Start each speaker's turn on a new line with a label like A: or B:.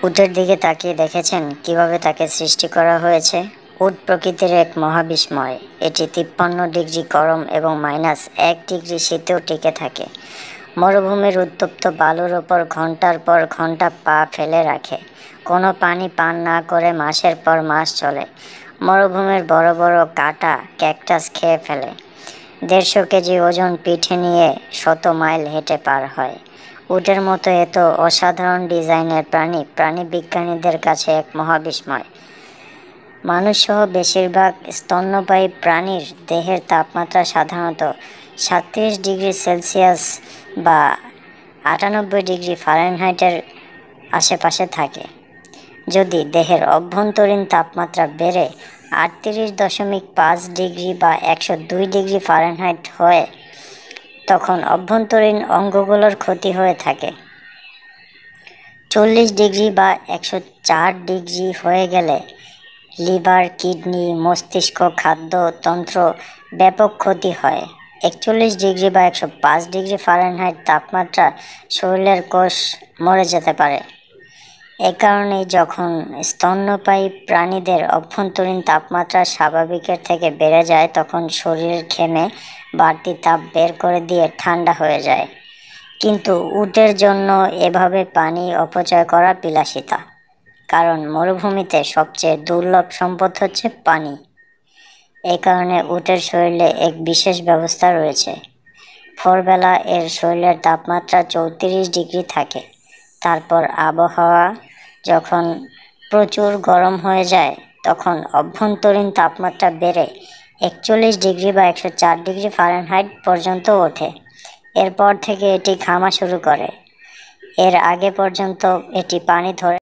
A: উটের দিকে তাকিয়ে দেখেছেন কিভাবে তাকে সৃষ্টি করা হয়েছে? উট প্রকৃতির এক মহাবিস্ময়। এটি 53 ডিগ্রি গরম এবং -1 ডিগ্রি শীতেও টিকে থাকে। মরুভূমির উত্তপ্ত বালুর ওপর ঘন্টার পর ঘন্টা পা ফেলে রাখে। কোনো পানি পান না করে মাসের পর মাস চলে। মরুভূমির বড় বড় কাটা ক্যাকটাস খেয়ে ফেলে। 150 কেজি ওজন পিঠে নিয়ে 100 মাইল হেঁটে পার হয়। উটের মতো এত অসাধারণ ডিজাইনের প্রাণীবিজ্ঞানীদের কাছে এক মহাবিস্ময়। মানুষসহ বেশিরভাগ স্তন্যপায়ী প্রাণীর দেহের তাপমাত্রা সাধারণত 37 ডিগ্রি সেলসিয়াস বা 98 ডিগ্রি ফারেনহাইটের আশেপাশে থাকে। যদি দেহের অভ্যন্তরীণ তাপমাত্রা বেড়ে 38.5 ডিগ্রি বা 102 ডিগ্রি ফারেনহাইট হয়, তখন অভ্যন্তরীণ অঙ্গগুলোর ক্ষতি হয়ে থাকে। 40 ডিগ্রি বা 104 ডিগ্রি হয়ে গেলে লিভার, কিডনি, মস্তিষ্ক, খাদ্যতন্ত্র ব্যাপক ক্ষতি হয়। 41 ডিগ্রি বা 105 ডিগ্রি ফারেনহাইট তাপমাত্রা শরীরের কোষ মরে যেতে পারে। এ কারণেই যখন স্তন্যপায়ী প্রাণীদের অভ্যন্তরীণ তাপমাত্রা স্বাভাবিকের থেকে বেড়ে যায়, তখন শরীর ঘেমে বাড়তি তাপ বের করে দিয়ে ঠান্ডা হয়ে যায়। কিন্তু উটের জন্য এভাবে পানি অপচয় করা বিলাসিতা। কারণ মরুভূমিতে সবচেয়ে দুর্লভ সম্পদ হচ্ছে পানি। এই কারণে উটের শরীরে এক বিশেষ ব্যবস্থা রয়েছে। ভোরবেলা এর শরীরের তাপমাত্রা 34 ডিগ্রি থাকে। তারপর আবহাওয়া যখন প্রচুর গরম হয়ে যায়, তখন অভ্যন্তরীণ তাপমাত্রা বেড়ে 41 ডিগ্রি বা 104 ডিগ্রি ফারেনহাইট পর্যন্ত ওঠে। এরপর থেকে এটি ঘামা শুরু করে। এর আগে পর্যন্ত এটি পানি ধরে